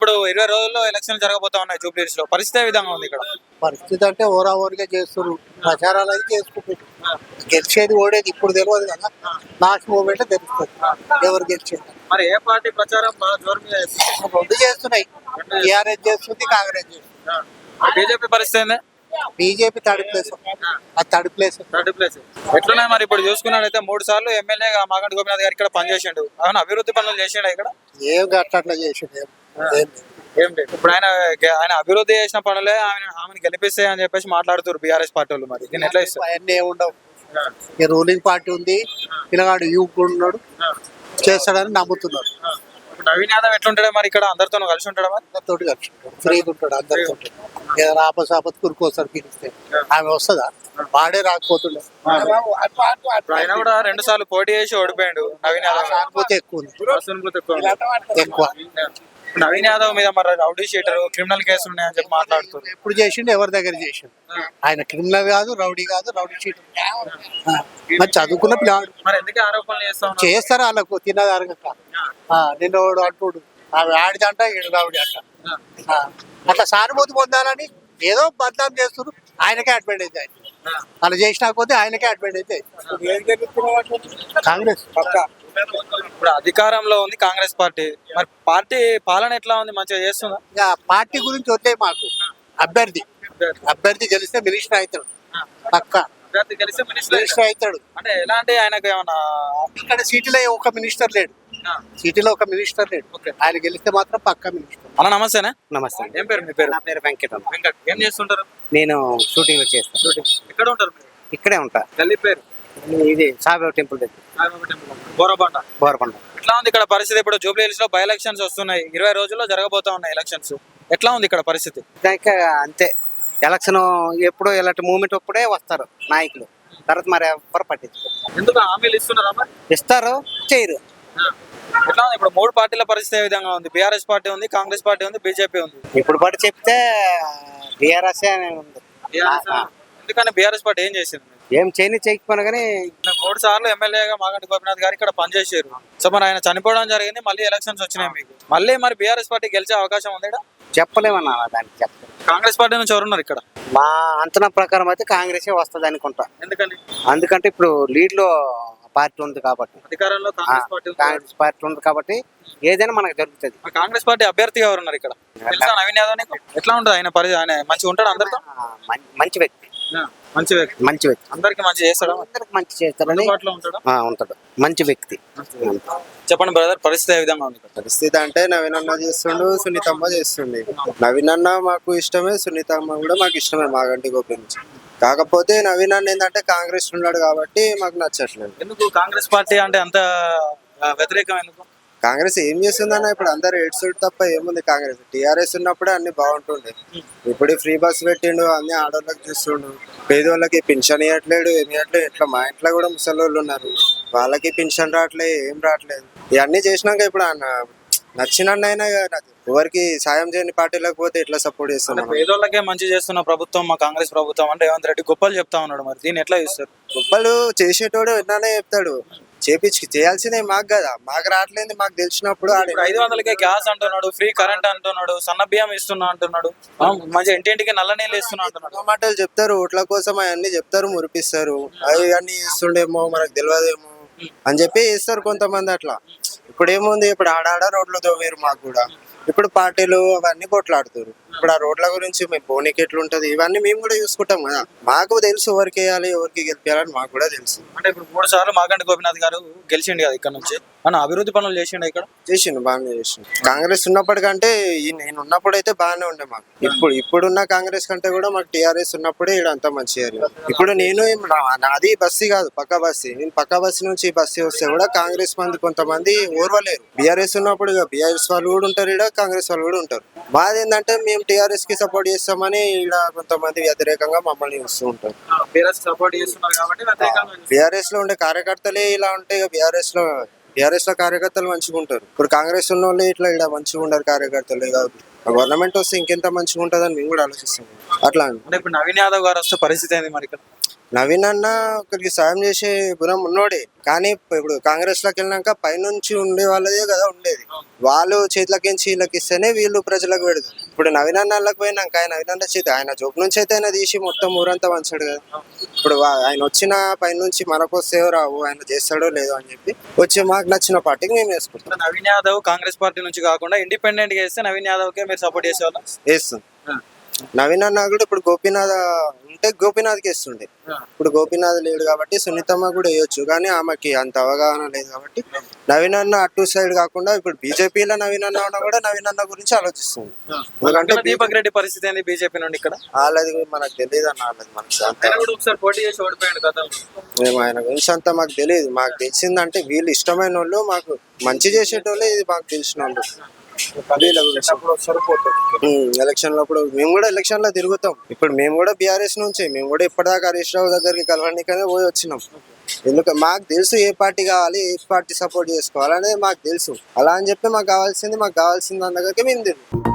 ఇప్పుడు 20 రోజుల్లో ఎలక్షన్ జరగబోతా ఉన్నాయి జూబ్లీహిల్స్ లో. పరిస్థితి ఏ విధంగా ఉంది ఇక్కడ? పరిస్థితి అంటే ఓరాఓరిగా చేస్తున్నారు, ప్రచారాలు అయితే చేసుకుంటున్నారు. గెలిచేది ఓడేది ఇప్పుడు తెలియదు కదా, లాస్ట్ మూమెంట్ తెలుస్తుంది ఎవరు గెలిచేది. మరి ఏ పార్టీ ప్రచారం బాగా జోరు మీద చేస్తుంది? రెండు చేస్తున్నాయి, టీఆర్ఎస్ చేస్తుంది, కాంగ్రెస్ చేస్తుంది. బీజేపీ పరిస్థితి ఏంది? బీజేపీ థర్డ్ ప్లేస్, అది థర్డ్ ప్లేస్. థర్డ్ ప్లేస్ ఎట్లున్నాయి మరి? ఇప్పుడు చూసుకున్నట్టయితే 3 సార్లు ఎమ్మెల్యేగా మాగంటి గోపీనాథ్ గారు ఇక్కడ పనిచేసిండు. అవును, అభివృద్ధి పనులు చేసిండు ఇక్కడ? ఏం గట్ల చేసిండు ఏం లేదు. ఇప్పుడు ఆయన అభివృద్ధి చేసిన పనులే ఆమెను గెలిపిస్తాయి అని చెప్పేసి మాట్లాడుతారు బీఆర్ఎస్ పార్టీ వాళ్ళు. మరి దీన్ని ఎట్లా ఇస్తారు? అవన్నీ ఏముండవు. రూలింగ్ పార్టీ ఉంది, పిల్లగాడు యూత్ ఉన్నాడు, చేస్తాడని నమ్ముతున్నారు. నవీన్ యాదవ్ ఎట్లుంటాడు మరి? ఇక్కడ అందరితో కలిసి ఉంటాడు, అందరితో కలిసి ఉంటాడు, ఫ్రీగా ఉంటాడు అందరితో. ఏదైనా ఆపసాపత్ కురుకోసారి పిలిస్తే ఆమె వస్తుందా? వాడే రాకపోతుండే. ఆయన కూడా 2 సార్లు పోటీ చేసి ఓడిపోయాడు. నవీన్ యాదవ్ సానుభూతి ఎక్కువ ఉంది, ఎక్కువ. నవీన్ యాదవ్ మీద మరి రౌడీ షీటర్, క్రిమినల్ కేసులు ఉన్నాయని చెప్పి మాట్లాడుతున్నారు. ఎప్పుడు చేసిండు, ఎవరి దగ్గర చేసిండు? ఆయన క్రిమినల్ కాదు, రౌడీ కాదు, రౌడీ షీటర్. మరి చదువుకున్న పిల్లవాడు. మరి ఎందుకు ఆరోపణలు చేస్తారు వాళ్ళకు తిన్నదారుగా. నిన్న వాడు అంటుడు, ఆమె ఆడిదంట, ఈడు రౌడీ అంట. అట్లా సానుభూతి పొందాలని ఏదో బదనాం చేస్తున్నారు. ఆయనకే అడ్వాంటేజ్ అవుతుంది. అలా చేసినా కొద్దీ ఆయనకే అడ్వాంటేజ్ అవుతుంది. కాంగ్రెస్ పక్కా. ఇప్పుడు అధికారంలో ఉంది కాంగ్రెస్ పార్టీ. మరి పార్టీ పాలన ఎట్లా ఉంది? మంచిగా చేస్తుందా? ఇక పార్టీ గురించి వద్దే మాకు. అభ్యర్థి గెలిస్తే మినిస్టర్ అవుతాడు పక్కా. గెలిస్తే మినిస్టర్ అవుతాడు. అంటే ఎలాంటి ఆయనకు ఏమన్నా ఇక్కడ సిటీలో ఒక మినిస్టర్ లేడు, ఆయన గెలిస్తే మాత్రం పక్కా మినిస్టర్. అలా నమస్తేనా? నమస్తే. ఏం పేరు మీ పేరు? నా పేరు వెంకట. వెంకట్. ఏం చేస్తుంటారు? నేను షూటింగ్ చేస్తాను. ఎక్కడ ఉంటారు మీరు? ఇక్కడే ఉంటా. గల్లీ పేరు? ఇది సాయిబాబా టెంపుల్ దగ్గర, బోరబండ. ఎట్లా ఉంది ఇక్కడ పరిస్థితి? ఇప్పుడు జూబ్లీహిల్స్ లో బై ఎలక్షన్స్ వస్తున్నాయి, 20 రోజుల్లో జరగబోతా ఉన్నాయి ఎలక్షన్స్. ఎట్లా ఉంది ఇక్కడ పరిస్థితి? ఇంకా అంతే, ఎలక్షన్ ఎప్పుడు ఇలాంటి మూమెంట్ అప్పుడే వస్తారు నాయకులు, తర్వాత మరి ఎవరు పట్టించుకోరు. ఎందుకు హామీలు ఇస్తున్నారా మరి? ఇస్తారు, చేయరు. ఎట్లా ఉంది ఇప్పుడు 3 పార్టీల పరిస్థితి ఏ విధంగా ఉంది? బీఆర్ఎస్ పార్టీ ఉంది, కాంగ్రెస్ పార్టీ ఉంది, బీజేపీ ఉంది. ఇప్పుడు పడి చెప్తే బీఆర్ఎస్ ఉంది. ఎందుకని బీఆర్ఎస్ పార్టీ ఏం చేసింది? ఏం చేయకపోయినా కానీ 3 సార్లు ఎమ్మెల్యేగా మాగంటి గోపీనాథ్ గారు ఇక్కడ పనిచేసారు. సో మరి ఆయన చనిపోవడం జరిగింది, మళ్ళీ ఎలక్షన్స్ వచ్చినాయి మీకు. మళ్ళీ మరి బీఆర్ఎస్ పార్టీ గెలిచే అవకాశం ఉంది? చెప్పలేమన్నా దానికి. చెప్పలేదు. కాంగ్రెస్ పార్టీ నుంచి ఎవరున్నారు ఇక్కడ? మా అంచనా ప్రకారం అయితే కాంగ్రెస్ వస్తుంది అనుకుంటా. ఎందుకంటే ఇప్పుడు లీడ్ లో పార్టీ ఉంది కాబట్టి, అధికారంలో కాంగ్రెస్ పార్టీ ఉంది కాబట్టి ఏదైనా మనకు దొరుకుతుంది. కాంగ్రెస్ పార్టీ అభ్యర్థిగా ఎవరున్నారు ఇక్కడ? తెలుసా నవీన్ యాదవ్ నీకు? ఎట్లా ఉంటుంది ఆయన పరిస్థితి? ఆయన మంచిగా ఉంటాడు అందరితో? మంచి వ్యక్తి. అందరికి మంచి చేస్తాడు. అందరికి మంచి చేస్తాడని ఉంటాడు. మంచి వ్యక్తి. చెప్పండి బ్రదర్, పరిస్థితి ఏ విధంగా ఉంది? పరిస్థితి అంటే నవీన్ అన్న చేస్తుండు, సునీతమ్మ చేస్తుంది. నవీన్ అన్న మాకు ఇష్టమే, సునీతమ్మ కూడా మాకు ఇష్టమే మాగంటి గోపి నుంచి. కాకపోతే నవీన్ అన్న ఏంటంటే కాంగ్రెస్ ఉన్నాడు కాబట్టి మాకు నచ్చట్లేదు. ఎందుకు కాంగ్రెస్ పార్టీ అంటే అంత వ్యతిరేకం? ఎందుకు? కాంగ్రెస్ ఏం చేస్తుందన్న, ఇప్పుడు అందరు ఎడ్సుడు తప్ప ఏముంది. కాంగ్రెస్ టీఆర్ఎస్ ఉన్నప్పుడే అన్ని బాగుంటుండే. ఇప్పుడు ఫ్రీ బస్ పెట్టిండు, అన్ని ఆడవాళ్ళకి చూస్తుండు. పేదోళ్ళకి పింఛన్ ఇవ్వట్లేడు, ఏమి ఇవ్వట్లేదు. ఇట్లా మా ఇంట్లో కూడా ముసలి వాళ్ళు ఉన్నారు, వాళ్ళకి పింఛన్ రావట్లేదు, ఏం రావట్లేదు. ఇవన్నీ చేసినాక ఇప్పుడు నచ్చినైనా ఎవరికి సాయం చేయని పార్టీలకు పోతే ఎట్లా సపోర్ట్ చేస్తున్నారు? పేదోళ్ళకే మంచి చేస్తున్న ప్రభుత్వం మా కాంగ్రెస్ ప్రభుత్వం అంటే రేవంత్ రెడ్డి గొప్పలు చెప్తా ఉన్నాడు. మరి దీన్ని ఎట్లా చూస్తారు? గొప్పలు చేసేటోడు ఎన్నానే చెప్తాడు, చేయాల్సిందే మాకు కదా. మాకు రావట్లేదు, మాకు తెలిసినప్పుడు 500కే గ్యాస్ అంటున్నాడు, ఫ్రీ కరెంట్ అంటున్నాడు, సన్న బియ్యం ఇస్తున్నా అంటున్నాడు, మంచి ఇంటింటికి నల్ల నీళ్ళు ఇస్తున్నా అంటున్నాడు. మాటలు చెప్తారు, ఓట్ల కోసం అవన్నీ చెప్తారు, మురిపిస్తారు. అవి అన్ని ఇస్తుండేమో మనకు తెలియదేమో అని చెప్పి ఇస్తారు కొంతమంది అట్లా. ఇప్పుడు ఏముంది, ఇప్పుడు ఆడాడ రోడ్లు తోవేరు మాకు కూడా. ఇప్పుడు పార్టీలు అవన్నీ కొట్లాడుతారు. ఇప్పుడు ఆ రోడ్ల గురించి మేము పోనీకి ఎట్లుంటది ఇవన్నీ మేము కూడా చూసుకుంటాం కదా. మాకు తెలుసు ఎవరికి వేయాలి, ఎవరికి గెలిపించాలని మాకు కూడా తెలుసు. అంటే ఇప్పుడు 3 సార్లు మాగంటి గోపీనాథ్ గారు గెలిచిండు కదా ఇక్కడ నుంచి, మన అభివృద్ధి పనులు చేసిండు ఇక్కడ? చేసిండు, బాగానే చేసిండు. కాంగ్రెస్ ఉన్నప్పటికంటే నేను ఉన్నప్పుడు అయితే బాగానే ఉండే మాకు. ఇప్పుడున్న కాంగ్రెస్ కంటే కూడా మాకు టీఆర్ఎస్ ఉన్నప్పుడే ఇక్కడ అంతా మంచిగా. ఇప్పుడు నేను నాది బస్సు కాదు, పక్క బస్సు. నేను పక్క బస్సు నుంచి బస్సు వస్తే కూడా కాంగ్రెస్ మంది కొంతమంది ఓర్వలేరు. బీఆర్ఎస్ ఉన్నప్పుడు బీఆర్ఎస్ వాళ్ళు కూడా ఉంటారు, ఇక్కడ కాంగ్రెస్ వాళ్ళు కూడా ఉంటారు. బాధ ఏంటంటే మేము టీఆర్ఎస్ కి సపోర్ట్ చేస్తామని ఇక్కడ కొంతమంది వ్యతిరేకంగా మమ్మల్ని వస్తూ ఉంటారు. బీఆర్ఎస్ లో ఉండే కార్యకర్తలే ఇలా ఉంటే బీఆర్ఎస్ లో కార్యకర్తలు మంచిగా ఉంటారు. ఇప్పుడు కాంగ్రెస్ ఉన్న వాళ్ళు ఇట్లా ఇక్కడ మంచిగా ఉండరు కార్యకర్తలు. గవర్నమెంట్ వస్తే ఇంకెంత మంచిగా ఉంటుందని మేము కూడా ఆలోచిస్తాం. అట్లా అని. అంటే ఇప్పుడు నవీన్ యాదవ్ గారు వస్తే పరిస్థితి ఏంది మరి ఇక్కడ? నవీన్ అన్న ఒకరికి సాయం చేసే గుణం ఉన్నోడే, కానీ ఇప్పుడు కాంగ్రెస్ లోకి వెళ్ళినాక పైనుంచి ఉండే వాళ్ళదే కదా ఉండేది. వాళ్ళు చేతులకించి వీళ్ళకి ఇస్తేనే వీళ్ళు ప్రజలకు పెడతారు. ఇప్పుడు నవీన్ అన్న వాళ్ళకి పోయినాక ఆయన నవీన్ అన్న చేతి ఆయన జోబు నుంచి అయితే ఆయన తీసి మొత్తం ఊరంతా వంచాడు కదా. ఇప్పుడు ఆయన వచ్చిన పైనుంచి మనకు వస్తేవో రావు, ఆయన చేస్తాడో లేదో అని చెప్పి వచ్చి మాకు నచ్చిన పార్టీకి మేము వేసుకుంటాం. నవీన్ యాదవ్ కాంగ్రెస్ పార్టీ నుంచి కాకుండా ఇండిపెండెంట్ గా వేస్తే నవీన్ యాదవ్ కే మీరు సపోర్ట్ చేసేవాళ్ళం? వేస్తాం. నవీన్ అన్న కూడా ఇప్పుడు గోపీనాథ్ ఉంటే గోపీనాథ్కి వేస్తుండే. ఇప్పుడు గోపీనాథ్ లేడు కాబట్టి సునీతమ్మ కూడా వేయొచ్చు, కానీ ఆమెకి అంత అవగాహన లేదు కాబట్టి నవీన్ అన్న అటు సైడ్ కాకుండా ఇప్పుడు బీజేపీలో నవీన్ అన్న ఉన్నా కూడా నవీన్ అన్న గురించి ఆలోచిస్తుంది. ఎందుకంటే దీపక్ రెడ్డి పరిస్థితి ఏంది బీజేపీ నుండి ఇక్కడ? వాళ్ళది మనకు తెలియదు అన్న, వాళ్ళది మనకు ఒకసారి పోటీ చేసి ఓడిపోయాడు కదా. మేము ఆయన గురించి అంతా మాకు తెలియదు. మాకు తెలిసిందంటే వీళ్ళు ఇష్టమైన వాళ్ళు, మాకు మంచి చేసేటోళ్ళే, ఇది మాకు తెలిసిన వాళ్ళు. ఎలక్షన్ లో ఇప్పుడు మేము కూడా ఎలక్షన్ లో తిరుగుతాం. ఇప్పుడు మేము కూడా బీఆర్ఎస్ నుంచి మేము కూడా ఇప్పటిదాకా హరీష్ రావు దగ్గరికి కలవడానికనే పోయి వచ్చినాం. ఎందుకంటే మాకు తెలుసు ఏ పార్టీ కావాలి, ఏ పార్టీ సపోర్ట్ చేసుకోవాలి అనేది మాకు తెలుసు. అలా అని చెప్పి మాకు కావాల్సింది దాని దగ్గరికి మేము తిరుగుతాం.